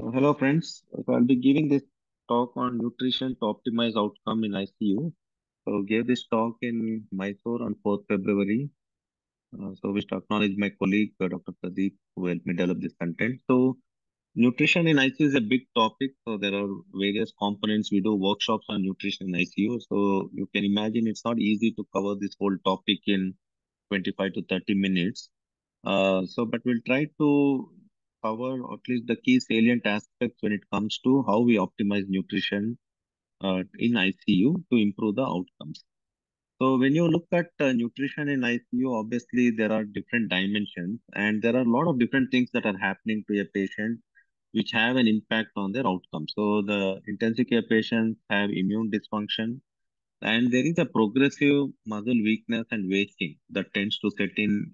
Hello, friends. I'll be giving this talk on nutrition to optimize outcome in ICU. Gave this talk in Mysore on 4th February. Wish to acknowledge my colleague, Dr. Pradeep, who helped me develop this content. Nutrition in ICU is a big topic. There are various components. We do workshops on nutrition in ICU. You can imagine it's not easy to cover this whole topic in 25 to 30 minutes. But we'll try to cover at least the key salient aspects when it comes to how we optimize nutrition in ICU to improve the outcomes. So when you look at nutrition in ICU, obviously there are different dimensions and there are a lot of different things that are happening to a patient which have an impact on their outcomes. So the intensive care patients have immune dysfunction, and there is a progressive muscle weakness and wasting that tends to set in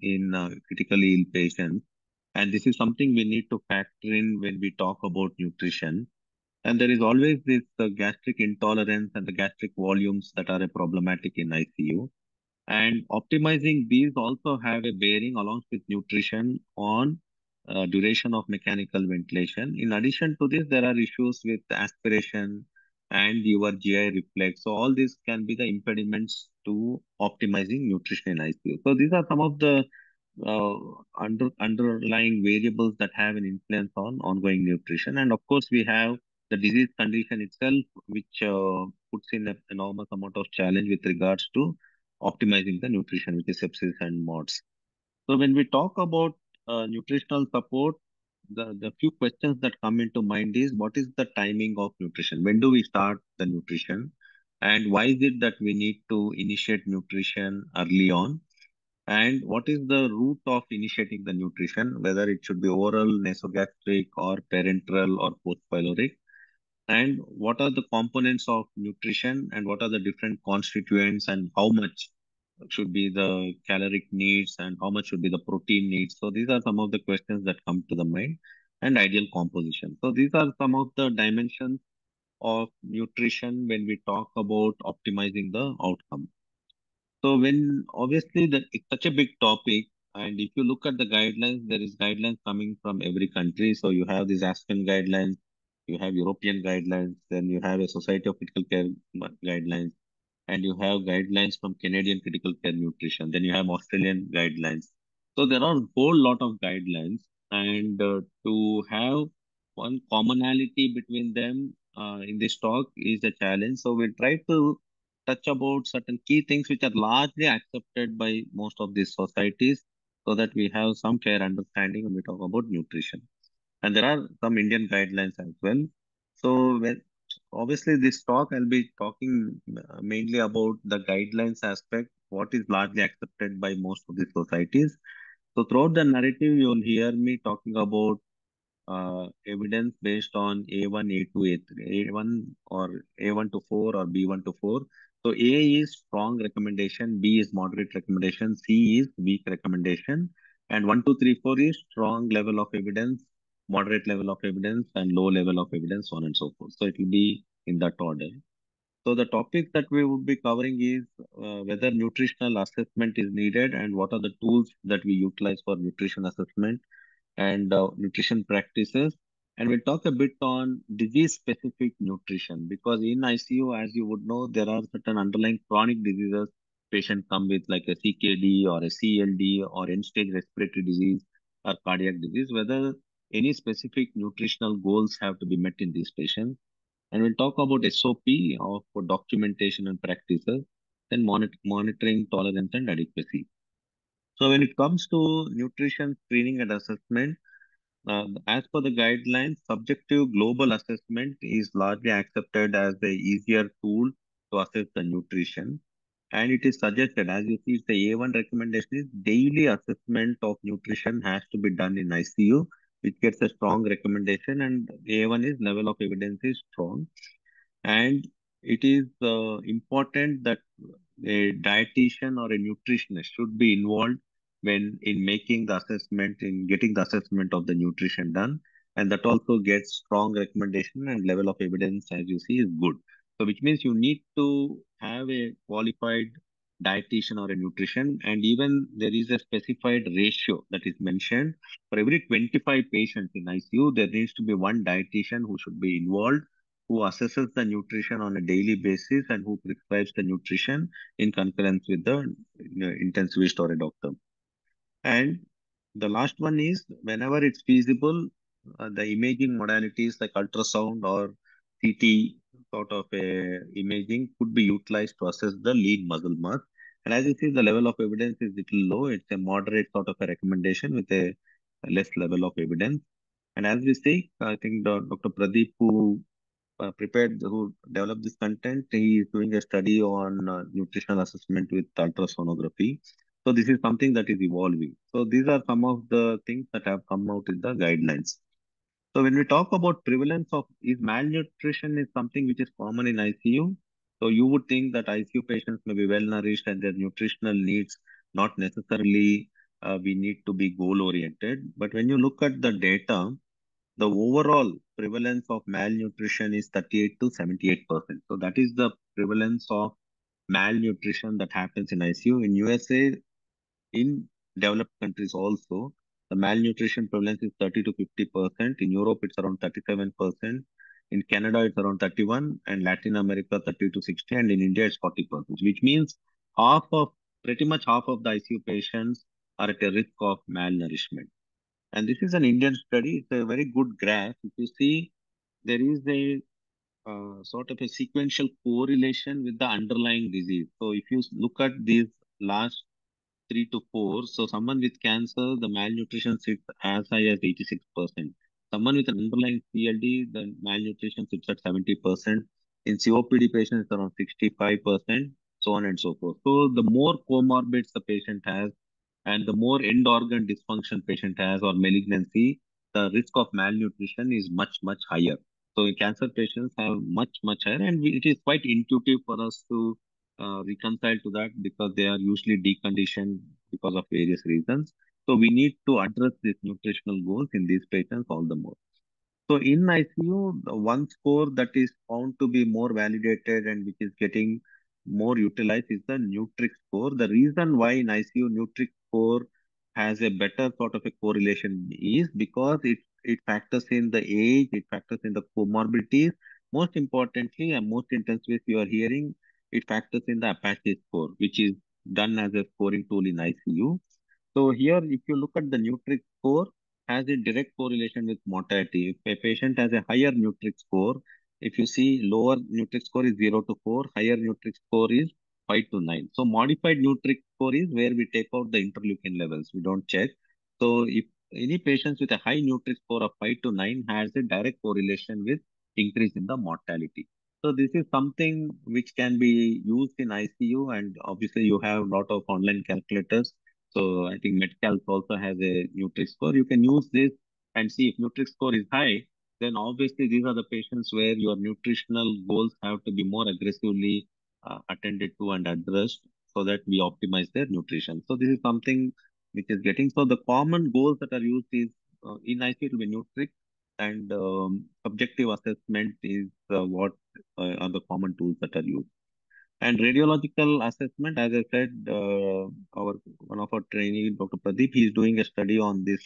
critically ill patients. And this is something we need to factor in when we talk about nutrition. And there is always this gastric intolerance and the gastric volumes that are a problematic in ICU. And optimizing these also have a bearing along with nutrition on duration of mechanical ventilation. In addition to this, there are issues with aspiration and your GI reflex. So all these can be the impediments to optimizing nutrition in ICU. So these are some of the uh, underlying variables that have an influence on ongoing nutrition. And of course, we have the disease condition itself, which puts in an enormous amount of challenge with regards to optimizing the nutrition, which is sepsis and MODS. So when we talk about nutritional support, the few questions that come into mind is what is the timing of nutrition? When do we start the nutrition? And why is it that we need to initiate nutrition early on? And what is the route of initiating the nutrition, whether it should be oral, nasogastric, or parenteral, or postpyloric? And what are the components of nutrition, and what are the different constituents, and how much should be the caloric needs, and how much should be the protein needs? So these are some of the questions that come to the mind, and ideal composition. So these are some of the dimensions of nutrition when we talk about optimizing the outcome. So when obviously that it's such a big topic, and if you look at the guidelines, there is guidelines coming from every country. So you have these Aspen guidelines, you have European guidelines, then you have a Society of Critical Care guidelines, and you have guidelines from Canadian Critical Care Nutrition. Then you have Australian guidelines. So there are a whole lot of guidelines, and to have one commonality between them in this talk is a challenge. So we'll try to touch about certain key things which are largely accepted by most of these societies, so that we have some fair understanding when we talk about nutrition. And there are some Indian guidelines as well. So when obviously this talk I'll be talking mainly about the guidelines aspect, what is largely accepted by most of the societies. So throughout the narrative, you'll hear me talking about evidence based on A1, A2, A3, A1 or A1 to 4 or B1 to 4. So A is strong recommendation, B is moderate recommendation, C is weak recommendation, and 1, 2, 3, 4 is strong level of evidence, moderate level of evidence, and low level of evidence, so on and so forth. So it will be in that order. So the topic that we would be covering is whether nutritional assessment is needed and what are the tools that we utilize for nutrition assessment and nutrition practices. And we'll talk a bit on disease-specific nutrition because in ICU, as you would know, there are certain underlying chronic diseases patients come with, like a CKD or a CLD or end-stage respiratory disease or cardiac disease, whether any specific nutritional goals have to be met in these patients. And we'll talk about SOP of for documentation and practices, then monitoring tolerance and adequacy. So when it comes to nutrition screening and assessment, as per the guidelines, subjective global assessment is largely accepted as the easier tool to assess the nutrition. And it is suggested, as you see, the A1 recommendation is daily assessment of nutrition has to be done in ICU, which gets a strong recommendation, and A1 is level of evidence is strong. And it is important that a dietitian or a nutritionist should be involved when in making the assessment, in getting the assessment of the nutrition done. And that also gets strong recommendation and level of evidence, as you see, is good. So which means you need to have a qualified dietitian or a nutrition, and even there is a specified ratio that is mentioned. For every 25 patients in ICU, there needs to be one dietitian who should be involved, who assesses the nutrition on a daily basis and who prescribes the nutrition in concurrence with the intensivist or a doctor. And the last one is whenever it's feasible, the imaging modalities like ultrasound or CT sort of a imaging could be utilized to assess the lean muscle mass. And as you see, the level of evidence is little low. It's a moderate sort of a recommendation with a less level of evidence. And as we see, I think Dr. Pradeep, who developed this content, he is doing a study on nutritional assessment with ultrasonography. So this is something that is evolving. So these are some of the things that have come out in the guidelines. So when we talk about prevalence of is malnutrition is something which is common in ICU. So you would think that ICU patients may be well nourished and their nutritional needs not necessarily we need to be goal oriented. But when you look at the data, the overall prevalence of malnutrition is 38 to 78%. So that is the prevalence of malnutrition that happens in ICU. In USA, in developed countries also, the malnutrition prevalence is 30 to 50%. In Europe, it's around 37%. In Canada, it's around 31, and Latin America, 30 to 60, and in India, it's 40%, which means pretty much half of the ICU patients are at a risk of malnourishment. And this is an Indian study. It's a very good graph. If you see, there is a sort of a sequential correlation with the underlying disease. So if you look at these last 3 to 4, so someone with cancer, the malnutrition sits as high as 86%. Someone with an underlying CLD, the malnutrition sits at 70%. In COPD patients, around 65%, so on and so forth. So the more comorbids the patient has, and the more end organ dysfunction patient has or malignancy, the risk of malnutrition is much, much higher. So cancer patients have much, much higher, and it is quite intuitive for us to reconcile to that because they are usually deconditioned because of various reasons. So we need to address these nutritional goals in these patients all the more. So in ICU, the one score that is found to be more validated and which is getting more utilized is the Nutrix score. The reason why in ICU Nutrix score has a better sort of a correlation is because it factors in the age, it factors in the comorbidities. Most importantly, and most intensively you are hearing, it factors in the Apache score, which is done as a scoring tool in ICU. So here, if you look at the Nutrix score, has a direct correlation with mortality. If a patient has a higher Nutrix score, if you see lower Nutrix score is 0 to 4, higher Nutrix score is 5 to 9. So modified Nutrix score is where we take out the interleukin levels. We don't check. So if any patients with a high Nutrix score of 5 to 9 has a direct correlation with increase in the mortality. So this is something which can be used in ICU, and obviously you have a lot of online calculators. So I think Metcalf also has a Nutrix score. You can use this and see if Nutrix score is high, then obviously these are the patients where your nutritional goals have to be more aggressively attended to and addressed so that we optimize their nutrition. So this is something which is getting. So the common goals that are used is in ICU to be Nutrix, and subjective assessment is what are the common tools that are used. And radiological assessment, as I said, our one of our trainees, Dr. Pradeep, he is doing a study on this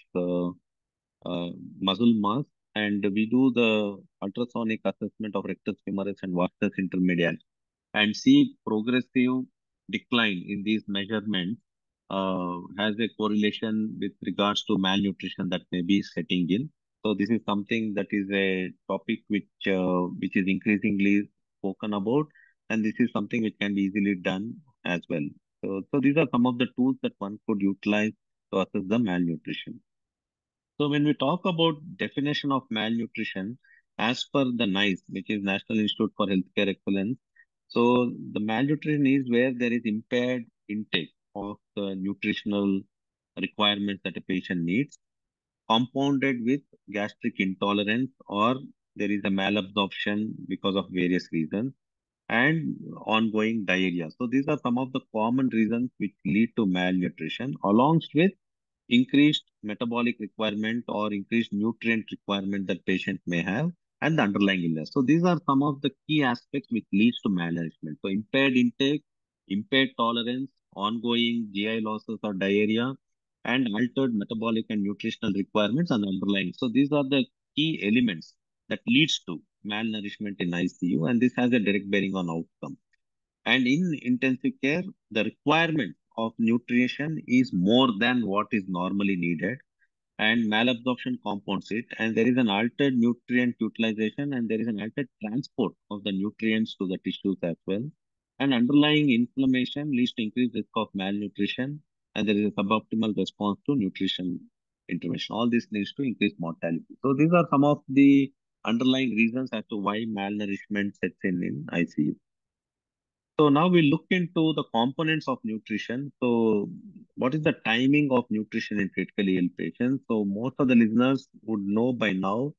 muscle mass, and we do the ultrasonic assessment of rectus femoris and vastus intermedius and see progressive decline in these measurements has a correlation with regards to malnutrition that may be setting in. So this is something that is a topic which is increasingly spoken about, and this is something which can be easily done as well. So these are some of the tools that one could utilize to assess the malnutrition. So when we talk about definition of malnutrition, as per the NICE, which is National Institute for Healthcare Excellence, so the malnutrition is where there is impaired intake of the nutritional requirements that a patient needs, compounded with gastric intolerance, or there is a malabsorption because of various reasons, and ongoing diarrhea. So these are some of the common reasons which lead to malnutrition, along with increased metabolic requirement or increased nutrient requirement that patient may have, and the underlying illness. So these are some of the key aspects which leads to malnourishment. So impaired intake, impaired tolerance, ongoing GI losses or diarrhea, and altered metabolic and nutritional requirements and underlying. So these are the key elements that leads to malnourishment in ICU, and this has a direct bearing on outcome. And in intensive care, the requirement of nutrition is more than what is normally needed, and malabsorption compounds it, and there is an altered nutrient utilization, and there is an altered transport of the nutrients to the tissues as well. And underlying inflammation leads to increased risk of malnutrition, and there is a suboptimal response to nutrition intervention. All this leads to increased mortality. So these are some of the underlying reasons as to why malnourishment sets in ICU. So now we look into the components of nutrition. So what is the timing of nutrition in critically ill patients? So most of the listeners would know by now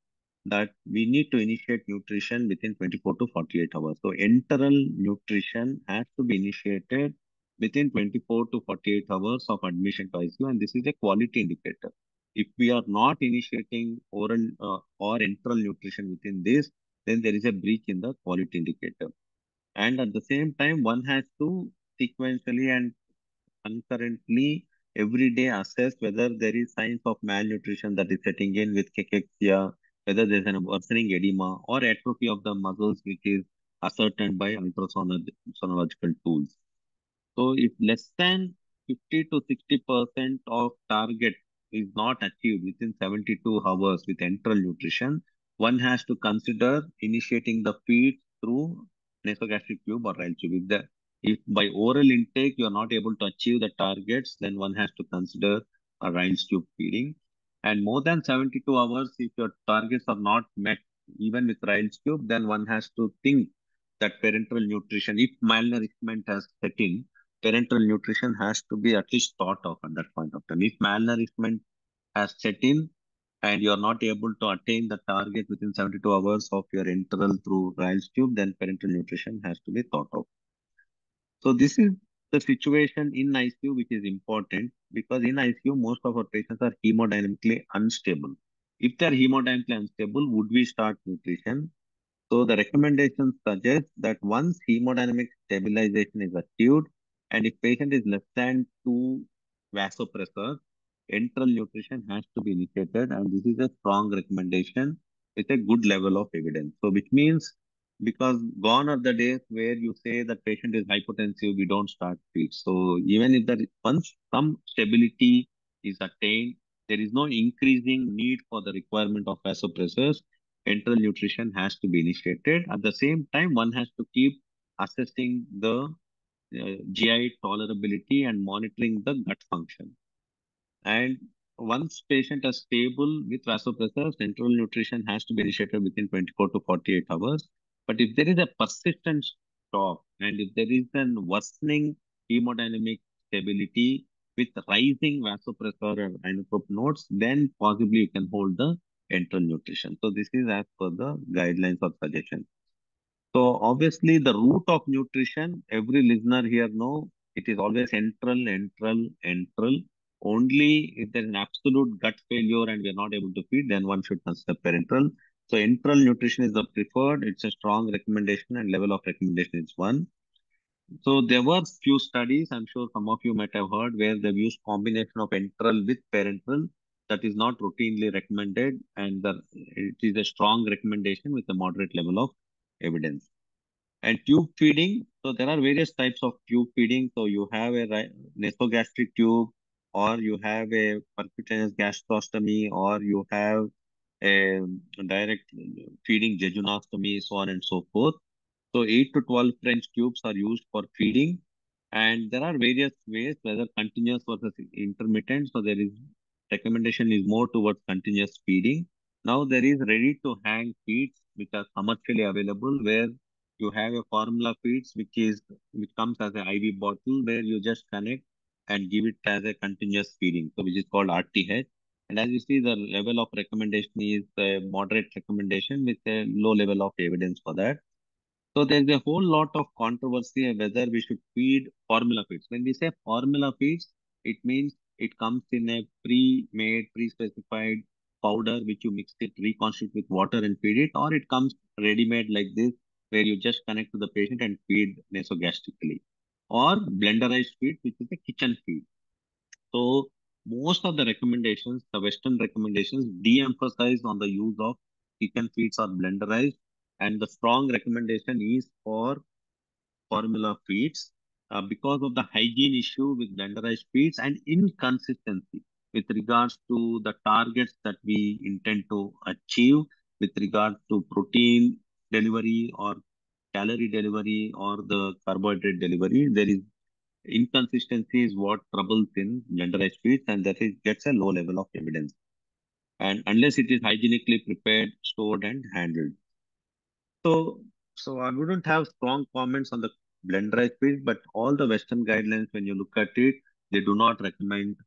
that we need to initiate nutrition within 24 to 48 hours. So enteral nutrition has to be initiated within 24 to 48 hours of admission to ICU, and this is a quality indicator. If we are not initiating oral or enteral nutrition within this, then there is a breach in the quality indicator. And at the same time, one has to sequentially and concurrently every day assess whether there is signs of malnutrition that is setting in with cachexia, whether there's an worsening edema or atrophy of the muscles, which is ascertained by ultrasonological tools. So if less than 50 to 60% of target is not achieved within 72 hours with enteral nutrition, one has to consider initiating the feed through nasogastric tube or rail tube. If by oral intake you are not able to achieve the targets, then one has to consider a Riles tube feeding. And more than 72 hours, if your targets are not met even with Riles tube, then one has to think that parenteral nutrition, if malnourishment has set in, parenteral nutrition has to be at least thought of at that point of time. If malnourishment has set in and you are not able to attain the target within 72 hours of your enteral through Riles tube, then parenteral nutrition has to be thought of. So this is the situation in ICU, which is important because in ICU, most of our patients are hemodynamically unstable. If they are hemodynamically unstable, would we start nutrition? So the recommendation suggests that once hemodynamic stabilization is achieved, and if patient is less than 2 vasopressors, enteral nutrition has to be initiated, and this is a strong recommendation with a good level of evidence. So which means because gone are the days where you say that patient is hypotensive, we don't start feed. So even if there is once some stability is attained, there is no increasing need for the requirement of vasopressors, enteral nutrition has to be initiated. At the same time, one has to keep assessing the GI tolerability and monitoring the gut function. And once patient is stable with vasopressors, enteral nutrition has to be initiated within 24 to 48 hours. But if there is a persistent stop and if there is an worsening hemodynamic stability with rising vasopressor and inotrope nodes, then possibly you can hold the enteral nutrition. So this is as per the guidelines or suggestion. So obviously the root of nutrition, every listener here know it is always enteral, enteral, enteral. Only if there is an absolute gut failure and we are not able to feed, then one should consider parenteral. So enteral nutrition is the preferred. It's a strong recommendation and level of recommendation is 1. So there were few studies, I'm sure some of you might have heard, where they've used combination of enteral with parenteral. That is not routinely recommended, and it is a strong recommendation with a moderate level of evidence. And tube feeding, so there are various types of tube feeding. So you have a nasogastric tube, or you have a percutaneous gastrostomy, or you have a direct feeding jejunostomy, so on and so forth. So 8 to 12 French tubes are used for feeding, and there are various ways, whether continuous versus intermittent. So there is recommendation is more towards continuous feeding. Now there is ready to hang feeds which are commercially available, where you have a formula feeds which comes as an IV bottle where you just connect and give it as a continuous feeding, so which is called RTH. And as you see, the level of recommendation is a moderate recommendation with a low level of evidence for that. So there's a whole lot of controversy on whether we should feed formula feeds. When we say formula feeds, it means it comes in a pre-made, pre-specified powder which you mix it, reconstitute with water and feed it, or it comes ready-made like this where you just connect to the patient and feed nasogastrically. or blenderized feed, which is a kitchen feed. So most of the recommendations, the Western recommendations, de-emphasize on the use of chicken feeds or blenderized, and the strong recommendation is for formula feeds because of the hygiene issue with blenderized feeds and inconsistency with regards to the targets that we intend to achieve with regard to protein delivery or calorie delivery or the carbohydrate delivery. There is inconsistency is what troubles in blenderized feeds, and that is gets a low level of evidence. And unless it is hygienically prepared, stored, and handled. So, so I wouldn't have strong comments on the blenderized feeds, but all the Western guidelines, when you look at it, they do not recommend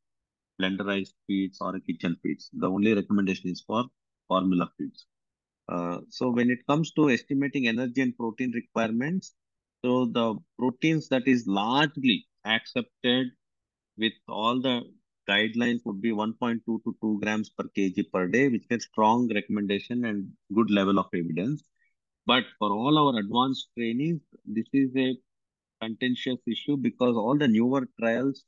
blenderized feeds or kitchen feeds. The only recommendation is for formula feeds. So when it comes to estimating energy and protein requirements, so the proteins that is largely accepted with all the guidelines would be 1.2 to 2 grams per kg per day, which is strong recommendation and good level of evidence. But for all our advanced trainees, this is a contentious issue because all the newer trials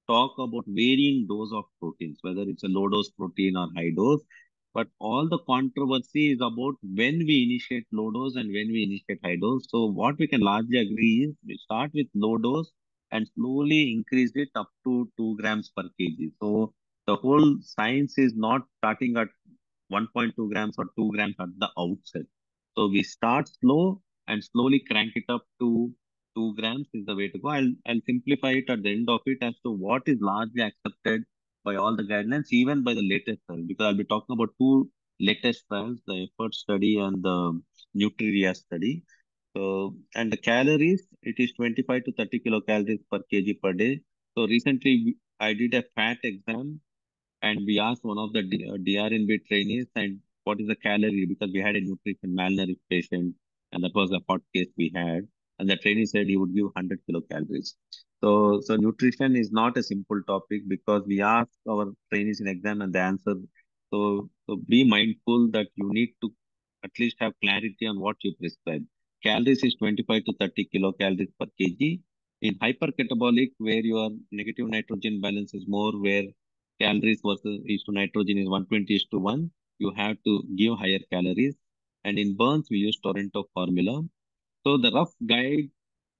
talk about varying dose of proteins, whether it's a low dose protein or high dose. But all the controversy is about when we initiate low dose and when we initiate high dose. So what we can largely agree is we start with low dose and slowly increase it up to 2 grams per kg. So the whole science is not starting at 1.2 grams or 2 grams at the outset. So we start slow and slowly crank it up to 2 grams is the way to go. I'll simplify it at the end of it as to what is largely accepted by all the guidelines, even by the latest trial, because I'll be talking about two latest trials, the effort study and the Nutriria study. So, and the calories, it is 25 to 30 kilocalories per kg per day. So recently I did a fat exam and we asked one of the DRNB trainees and what is the calorie because we had a nutrition malnourished patient and that was a hot case we had. And the trainee said he would give 100 kilocalories. So nutrition is not a simple topic because we ask our trainees in exam and the answer. So be mindful that you need to at least have clarity on what you prescribe. Calories is 25 to 30 kilocalories per kg. In hypercatabolic, where your negative nitrogen balance is more, where calories versus is to nitrogen is 120 is to 1, you have to give higher calories. And in burns, we use Torrento formula. So the rough guide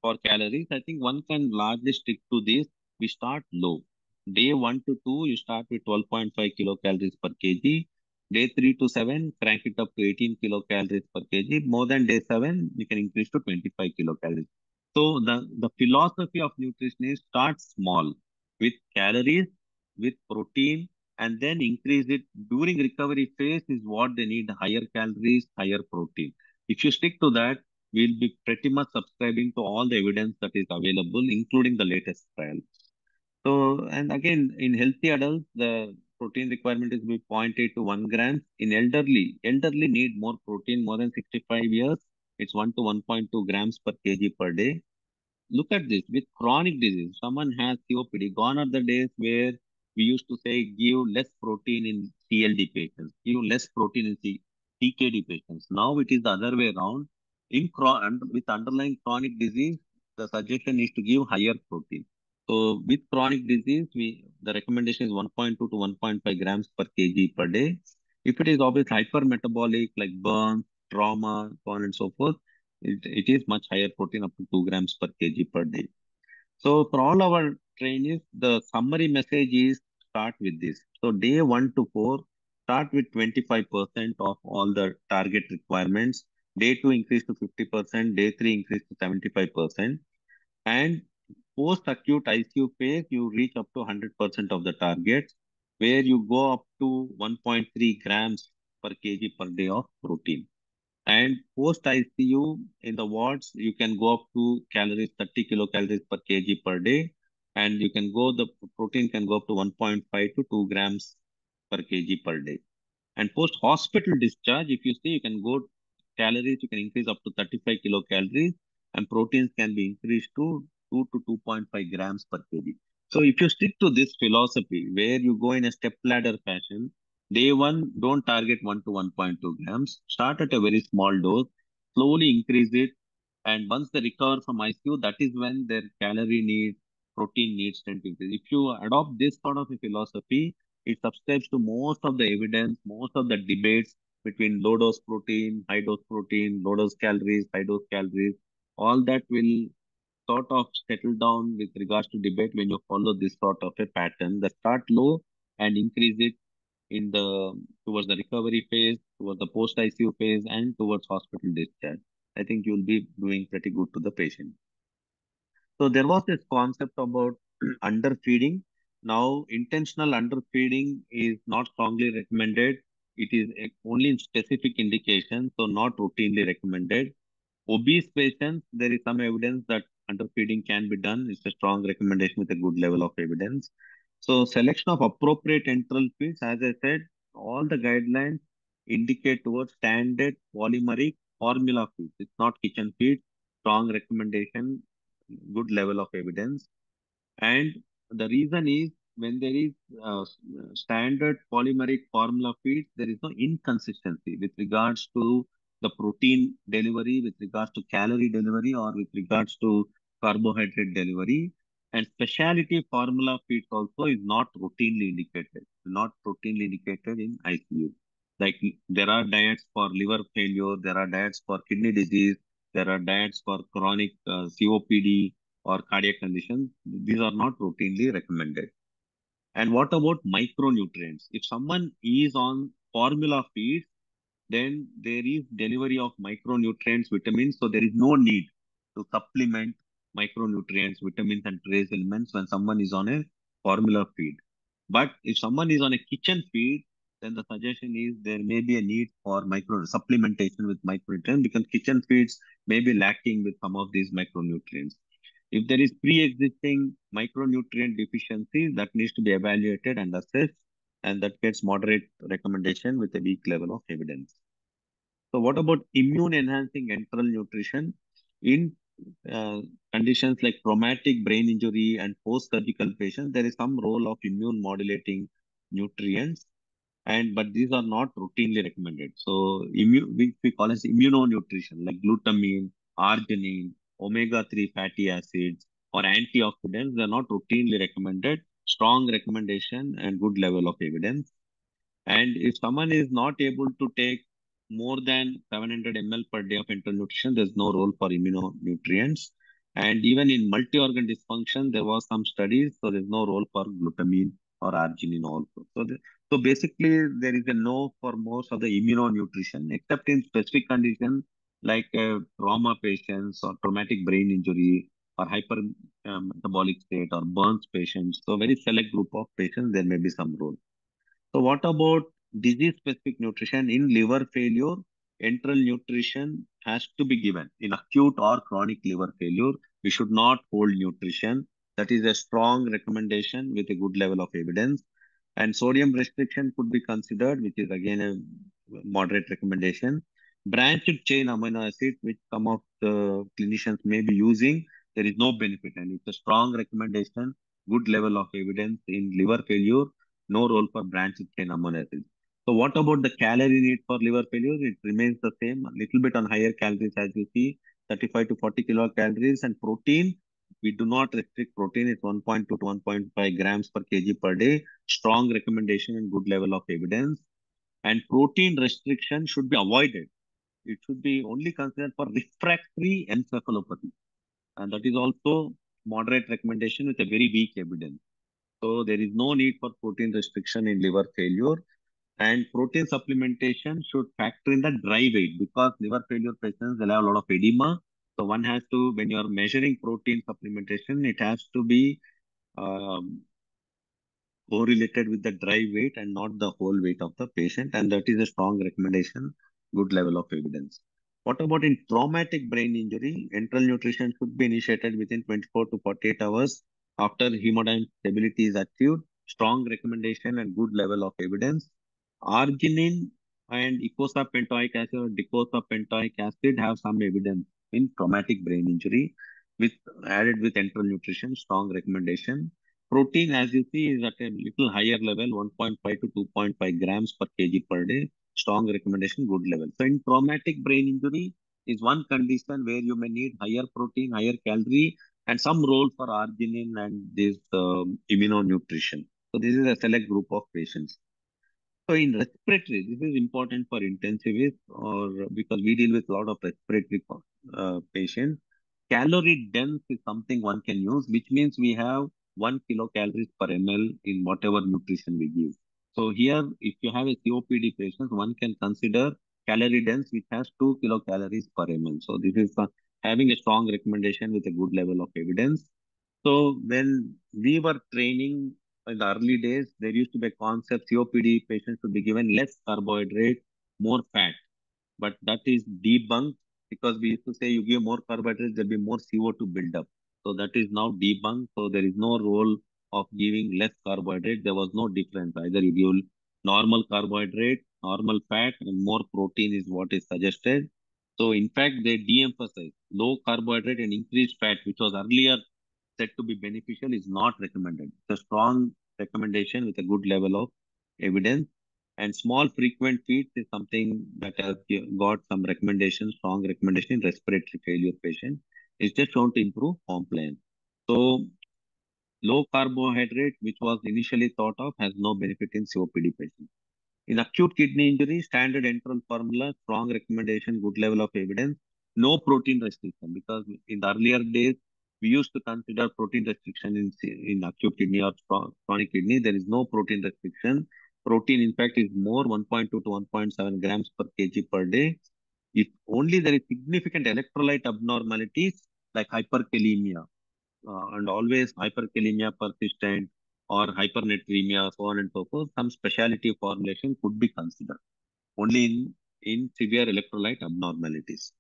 for calories, I think one can largely stick to this. We start low. Day 1 to 2, you start with 12.5 kilocalories per kg. Day 3 to 7, crank it up to 18 kilocalories per kg. More than day 7, you can increase to 25 kilocalories. So the philosophy of nutrition is start small with calories, with protein, and then increase it during recovery phase is what they need higher calories, higher protein. If you stick to that, we'll be pretty much subscribing to all the evidence that is available, including the latest trial. So, and again, in healthy adults, the protein requirement is be zero point 0.8 to 1 grams. In elderly need more protein, more than 65 years. It's 1 to 1.2 grams per kg per day. Look at this with chronic disease. Someone has COPD. Gone are the days where we used to say give less protein in CLD patients, give less protein in CKD patients. Now it is the other way around. With underlying chronic disease, the suggestion is to give higher protein. So with chronic disease, the recommendation is 1.2 to 1.5 grams per kg per day. If it is obviously hypermetabolic like burns, trauma, so on and so forth, it is much higher protein up to 2 grams per kg per day. So for all our trainees, the summary message is start with this. So day 1 to 4, start with 25% of all the target requirements. Day 2 increase to 50%, day 3 increase to 75%. And post-acute ICU phase, you reach up to 100% of the targets, where you go up to 1.3 grams per kg per day of protein. And post ICU in the wards, you can go up to calories, 30 kilocalories per kg per day. And the protein can go up to 1.5 to 2 grams per kg per day. And post hospital discharge, if you see, you can go calories, you can increase up to 35 kilocalories, and proteins can be increased to 2 to 2.5 grams per kg. So if you stick to this philosophy where you go in a step ladder fashion, day one, don't target 1 to 1.2 grams, start at a very small dose, slowly increase it And once they recover from ICU, that is when their calorie needs, protein needs tend to increase. If you adopt this sort of a philosophy, it subscribes to most of the evidence, most of the debates between low dose protein, low dose calories, high dose calories. All that will sort of settle down with regards to debate when you follow this sort of a pattern that start low and increase it in the towards the recovery phase, towards the post ICU phase, and towards hospital discharge. I think you'll be doing pretty good to the patient. So there was this concept about underfeeding. Now, intentional underfeeding is not strongly recommended. It is only in specific indications, so not routinely recommended. Obese patients, there is some evidence that underfeeding can be done. It's a strong recommendation with a good level of evidence. So selection of appropriate enteral feeds, as I said, all the guidelines indicate towards standard polymeric formula feeds. It's not kitchen feeds. Strong recommendation, good level of evidence. And the reason is when there is standard polymeric formula feeds, there is no inconsistency with regards to the protein delivery, with regards to calorie delivery, or with regards to carbohydrate delivery. And specialty formula feeds also is not routinely indicated, not routinely indicated in ICU. Like there are diets for liver failure, there are diets for kidney disease, there are diets for chronic COPD or cardiac conditions. These are not routinely recommended. And what about micronutrients? If someone is on formula feeds, then there is delivery of micronutrients, vitamins. So there is no need to supplement micronutrients, vitamins, and trace elements when someone is on a formula feed. But if someone is on a kitchen feed, then the suggestion is there may be a need for micro supplementation with micronutrients because kitchen feeds may be lacking with some of these micronutrients. If there is pre-existing micronutrient deficiency, that needs to be evaluated and assessed, and that gets moderate recommendation with a weak level of evidence. So what about immune enhancing enteral nutrition? In conditions like traumatic brain injury and post-surgical patients, there is some role of immune modulating nutrients, and but these are not routinely recommended. So we call as immunonutrition like glutamine, arginine, omega-3 fatty acids, or antioxidants. They are not routinely recommended. Strong recommendation and good level of evidence. And if someone is not able to take more than 700 ml per day of enteral nutrition, there's no role for immunonutrients. And even in multi-organ dysfunction, there was some studies, so there's no role for glutamine or arginine also. So basically, there is a no for most of the immunonutrition, except in specific conditions like trauma patients or traumatic brain injury or hyper metabolic state or burns patients. So very select group of patients, there may be some role. So what about disease-specific nutrition in liver failure? Enteral nutrition has to be given in acute or chronic liver failure. We should not hold nutrition. That is a strong recommendation with a good level of evidence. And sodium restriction could be considered, which is again a moderate recommendation. Branched chain amino acids, which some of the clinicians may be using, there is no benefit, and it's a strong recommendation, good level of evidence in liver failure, no role for branched chain amino acids. So what about the calorie need for liver failure? It remains the same, a little bit on higher calories as you see, 35 to 40 kilocalories, and protein. We do not restrict protein. It's 1.2 to 1.5 grams per kg per day. Strong recommendation and good level of evidence. And protein restriction should be avoided. It should be only considered for refractory encephalopathy. And that is also moderate recommendation with a very weak evidence. So there is no need for protein restriction in liver failure. And protein supplementation should factor in the dry weight because liver failure patients will have a lot of edema. So one has to, when you are measuring protein supplementation, it has to be um, correlated with the dry weight and not the whole weight of the patient. And that is a strong recommendation, good level of evidence. What about in traumatic brain injury? Enteral nutrition should be initiated within 24 to 48 hours after hemodynamic stability is achieved. Strong recommendation and good level of evidence. Arginine and eicosapentaenoic acid or docosapentaenoic acid have some evidence in traumatic brain injury with added with enteral nutrition, strong recommendation. Protein, as you see, is at a little higher level, 1.5 to 2.5 grams per kg per day. Strong recommendation, good level. So in traumatic brain injury, is one condition where you may need higher protein, higher calorie, and some role for arginine and this immunonutrition. So this is a select group of patients. So in respiratory, this is important for intensivists or because we deal with a lot of respiratory patients. Calorie dense is something one can use, which means we have 1 kilocalories per ml in whatever nutrition we give. So here, if you have a COPD patient, one can consider calorie dense, which has 2 kilocalories per ml. So this is having a strong recommendation with a good level of evidence. So when we were training in the early days, there used to be a concept COPD patients should be given less carbohydrate, more fat. But that is debunked because we used to say you give more carbohydrates, there'll be more CO2 buildup. So that is now debunked. So there is no role of giving less carbohydrate. There was no difference. Either you give normal carbohydrate, normal fat, and more protein is what is suggested. So in fact, they de-emphasize low carbohydrate and increased fat, which was earlier said to be beneficial, is not recommended. It's a strong recommendation with a good level of evidence. And small frequent feeds is something that has got some recommendation, strong recommendation in respiratory failure patient. It's just shown to improve compliance. So low carbohydrate, which was initially thought of, has no benefit in COPD patients. In acute kidney injury, standard enteral formula, strong recommendation, good level of evidence, no protein restriction. Because in the earlier days, we used to consider protein restriction in acute kidney or chronic kidney. There is no protein restriction. Protein, in fact, is more 1.2 to 1.7 grams per kg per day. If only there is significant electrolyte abnormalities like hyperkalemia, and always hyperkalemia persistent or hypernatremia, so on and so forth, some specialty formulation could be considered only in severe electrolyte abnormalities.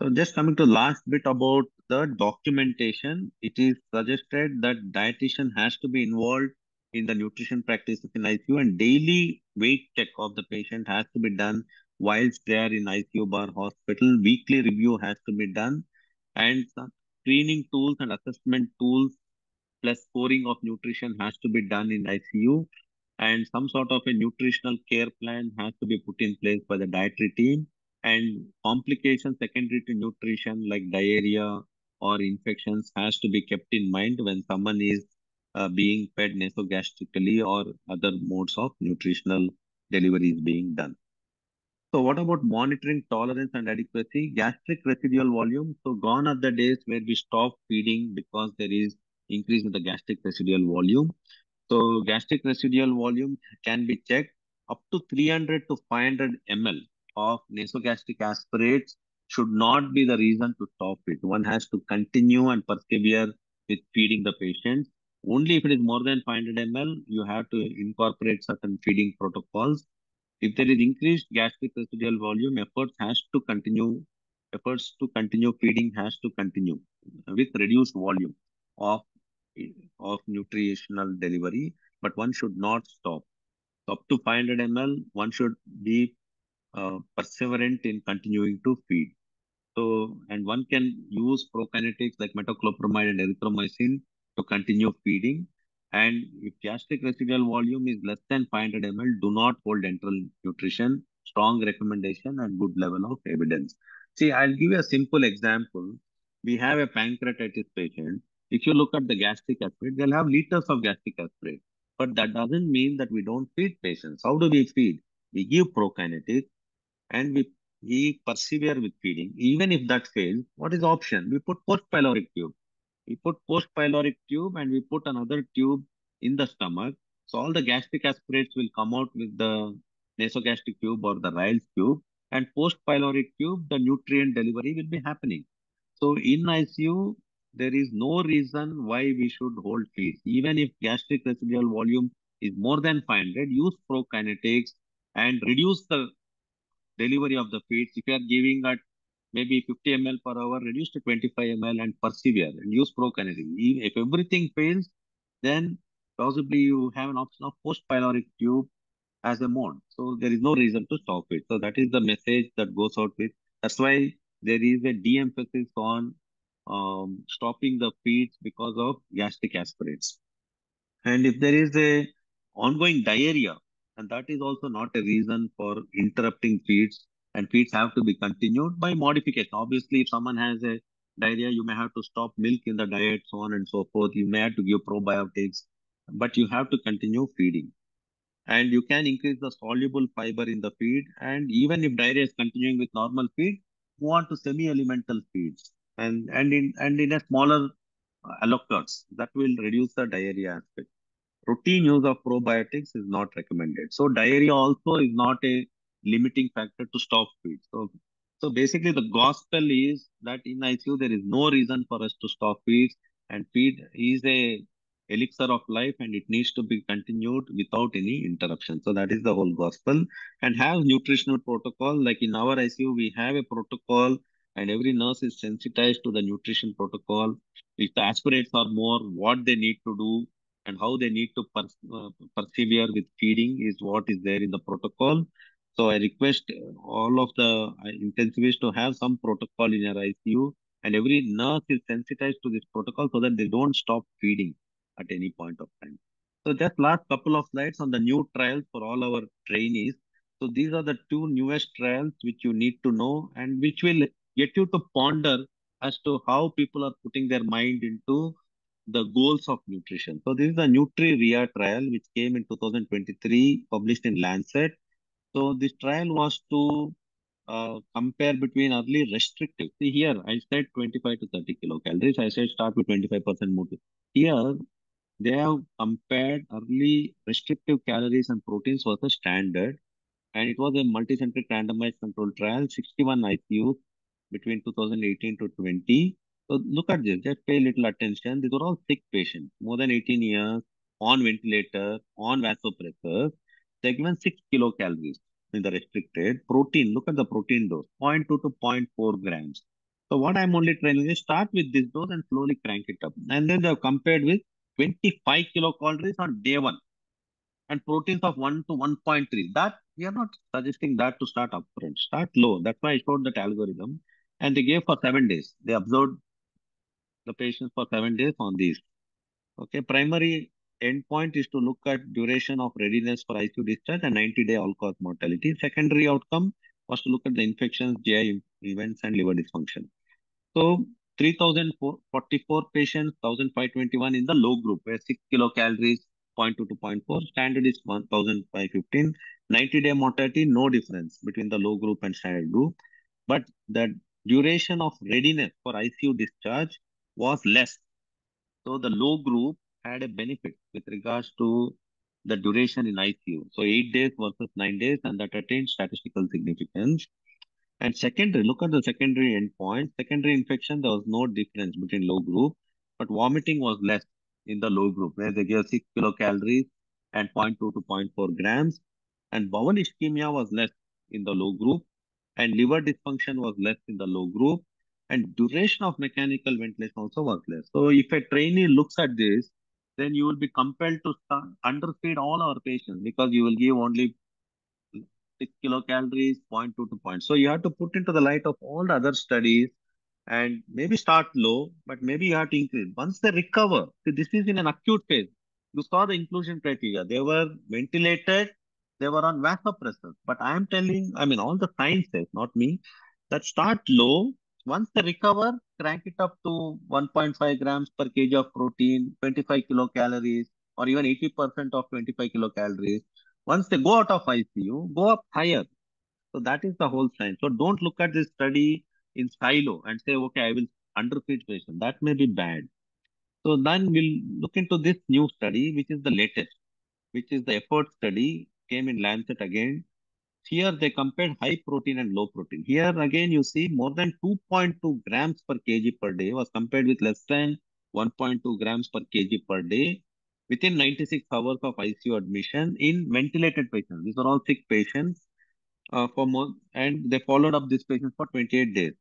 So just coming to last bit about the documentation, it is suggested that dietitian has to be involved in the nutrition practices in ICU and daily weight check of the patient has to be done whilst they are in ICU bar hospital. Weekly review has to be done and some screening tools and assessment tools plus scoring of nutrition has to be done in ICU and some sort of a nutritional care plan has to be put in place by the dietary team and complications secondary to nutrition like diarrhea or infections has to be kept in mind when someone is being fed nasogastrically or other modes of nutritional delivery is being done. So what about monitoring tolerance and adequacy? Gastric residual volume. So gone are the days where we stop feeding because there is increase in the gastric residual volume. So gastric residual volume can be checked up to 300 to 500 ml of nasogastric aspirates should not be the reason to stop it. One has to continue and persevere with feeding the patient. Only if it is more than 500 ml, you have to incorporate certain feeding protocols. If there is increased gastric residual volume, efforts to continue feeding has to continue with reduced volume of, of nutritional delivery, but one should not stop. So up to 500 ml, one should be perseverant in continuing to feed. So, and one can use prokinetics like metoclopramide and erythromycin to continue feeding. And if gastric residual volume is less than 500 ml, do not hold enteral nutrition. Strong recommendation and good level of evidence. See, I'll give you a simple example. We have a pancreatitis patient. If you look at the gastric aspirate, they'll have liters of gastric aspirate. But that doesn't mean that we don't feed patients. How do we feed? We give prokinetics and we persevere with feeding. Even if that fails, what is the option? We put post pyloric tube. We put post pyloric tube and we put another tube in the stomach. So all the gastric aspirates will come out with the nasogastric tube or the Ryle's tube. And post pyloric tube, the nutrient delivery will be happening. So in ICU, there is no reason why we should hold feeds. Even if gastric residual volume is more than 500, use prokinetics and reduce the delivery of the feeds. If you are giving at maybe 50 ml per hour, reduce to 25 ml and persevere and use prokinetics. If everything fails, then possibly you have an option of post pyloric tube as a mode. So there is no reason to stop it. So that is the message that goes out with. That's why there is a de-emphasis on stopping the feeds because of gastric aspirates. And if there is a ongoing diarrhea, and that is also not a reason for interrupting feeds, and feeds have to be continued by modification. Obviously, if someone has a diarrhea, you may have to stop milk in the diet, so on and so forth. You may have to give probiotics, but you have to continue feeding. And you can increase the soluble fiber in the feed. And even if diarrhea is continuing with normal feed, move on to semi-elemental feeds and in a smaller allocats that will reduce the diarrhea aspect. Routine use of probiotics is not recommended. So diarrhea also is not a limiting factor to stop feed. So basically the gospel is that in ICU there is no reason for us to stop feeds, and feed is a elixir of life and it needs to be continued without any interruption. So that is the whole gospel, and have nutritional protocol. Like in our ICU we have a protocol and every nurse is sensitized to the nutrition protocol. If the aspirates are more, what they need to do and how they need to persevere with feeding is what is there in the protocol. So I request all of the intensivists to have some protocol in your ICU, and every nurse is sensitized to this protocol so that they don't stop feeding at any point of time. So just last couple of slides on the new trials for all our trainees. So these are the two newest trials which you need to know and which will get you to ponder as to how people are putting their mind into the goals of nutrition. So this is the Nutri-Ria trial, which came in 2023, published in Lancet. So this trial was to compare between early restrictive. See here, I said 25 to 30 kilocalories. I said start with 25% more. Here, they have compared early restrictive calories and proteins versus standard, and it was a multi-center randomized controlled trial, 61 ICUs between 2018 to 20. So look at this, just pay a little attention. These are all sick patients, more than 18 years, on ventilator, on vasopressors. They're given 6 kilocalories in the restricted. Protein, look at the protein dose, zero point 0.2 to zero point 0.4 grams. So what I'm only trying is start with this dose and slowly crank it up. And then they have compared with 25 kilocalories on day one and proteins of 1 to 1.3. That we are not suggesting that to start upfront. Start low. That's why I showed that algorithm. And they gave for 7 days. They observed the patients for 7 days on these. Okay. Primary endpoint is to look at duration of readiness for ICU discharge and 90-day all-cause mortality. Secondary outcome was to look at the infections, GI events, and liver dysfunction. So 3,044 patients, 1,521 in the low group, where 6 kilocalories, 0.2 to zero point 0.4. Standard is 1,515. 90-day mortality, no difference between the low group and standard group. But the duration of readiness for ICU discharge was less. So the low group had a benefit with regards to the duration in ICU. So 8 days versus 9 days, and that attained statistical significance. And secondary, look at the secondary endpoint. Secondary infection, there was no difference between low group, but vomiting was less in the low group, where they gave 6 kilocalories and zero point 0.2 to zero point 0.4 grams. And bowel ischemia was less in the low group, and liver dysfunction was less in the low group, and duration of mechanical ventilation also was less. So if a trainee looks at this, then you will be compelled to underfeed all our patients because you will give only 6 kilocalories, zero point 0.2 to point. So you have to put into the light of all the other studies and maybe start low, but maybe you have to increase. Once they recover, see, this is in an acute phase. You saw the inclusion criteria. They were ventilated, they were on vasopressors. But I am telling, I mean, all the science says, not me, that start low. Once they recover, crank it up to 1.5 grams per kg of protein, 25 kilocalories, or even 80% of 25 kilocalories. Once they go out of ICU, go up higher. So that is the whole science. So don't look at this study in silo and say, okay, I will underfeed patient. That may be bad. So then we'll look into this new study, which is the latest, which is the effort study, came in Lancet again. Here they compared high protein and low protein. Here again you see more than 2.2 grams per kg per day was compared with less than 1.2 grams per kg per day within 96 hours of ICU admission in ventilated patients. These are all sick patients for more, and they followed up these patients for 28 days.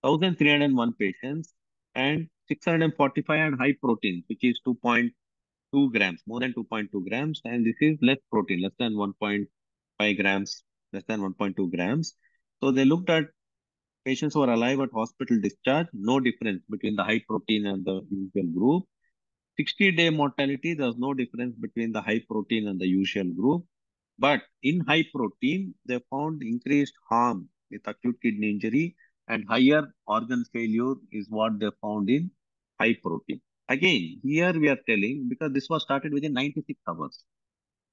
1,301 patients and 645 had high protein, which is 2.2 grams, more than 2.2 grams, and this is less protein, less than 1.5 grams, less than 1.2 grams. So they looked at patients who are alive at hospital discharge, no difference between the high protein and the usual group. 60-day mortality, there was no difference between the high protein and the usual group. But in high protein, they found increased harm with acute kidney injury, and higher organ failure is what they found in high protein. Again, here we are telling because this was started within 96 hours.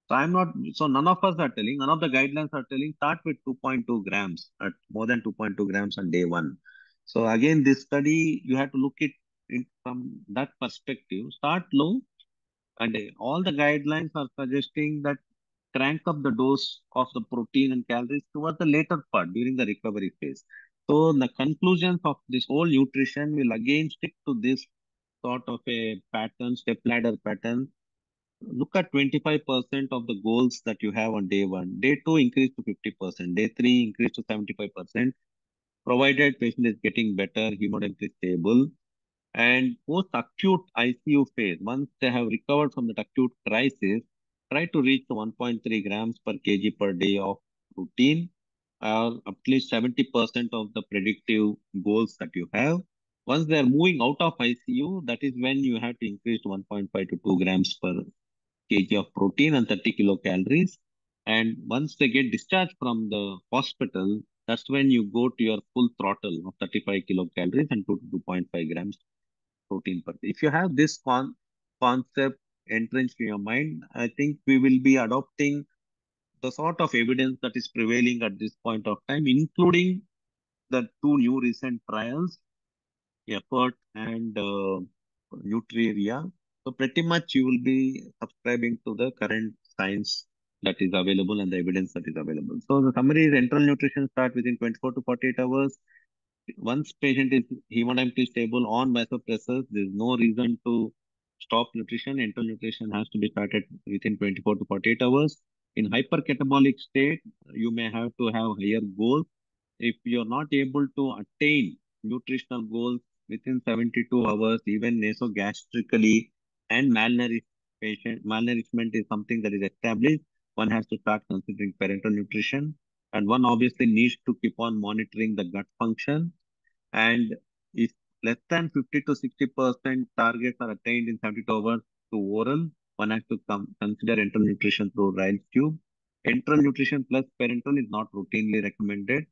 So I'm not, so none of us are telling, none of the guidelines are telling start with 2.2 grams at more than 2.2 grams on day one. So again, this study, you have to look it in from that perspective. Start low, and all the guidelines are suggesting that crank up the dose of the protein and calories towards the later part during the recovery phase. So the conclusions of this whole nutrition will again stick to this sort of a pattern, step ladder pattern. Look at 25% of the goals that you have on day one. Day two, increase to 50%. Day three, increase to 75%. Provided patient is getting better, hemodynamic is stable. And post-acute ICU phase, once they have recovered from that acute crisis, try to reach the 1.3 grams per kg per day of protein, or at least 70% of the predictive goals that you have. Once they are moving out of ICU, that is when you have to increase to 1.5 to 2 grams per kg of protein and 30 kilocalories. And once they get discharged from the hospital, that's when you go to your full throttle of 35 kilocalories and 2 to 2.5 grams protein per day. If you have this concept entrenched in your mind, I think we will be adopting the sort of evidence that is prevailing at this point of time, including the two new recent trials, effort and Nutrivia. So pretty much you will be subscribing to the current science that is available and the evidence that is available. So the summary is enteral nutrition start within 24 to 48 hours. Once patient is hemodynamically stable on vasopressors, there is no reason to stop nutrition. Enteral nutrition has to be started within 24 to 48 hours. In hypercatabolic state, you may have to have higher goals. If you're not able to attain nutritional goals within 72 hours, even nasogastrically, and malnourishment is something that is established, one has to start considering parental nutrition. And one obviously needs to keep on monitoring the gut function. And if less than 50 to 60% targets are attained in 72 hours to oral, one has to consider enteral nutrition through Riles tube. Enteral nutrition plus parental is not routinely recommended.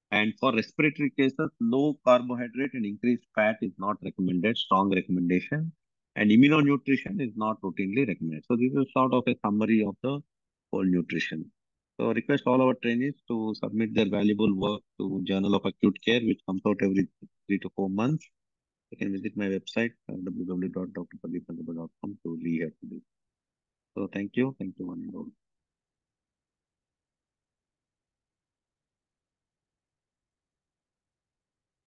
And for respiratory cases, low carbohydrate and increased fat is not recommended, strong recommendation. And immunonutrition is not routinely recommended. So this is sort of a summary of the whole nutrition. So request all our trainees to submit their valuable work to Journal of Acute Care, which comes out every 3 to 4 months. You can visit my website, www.drpadipandaba.com to read this. So thank you one and all.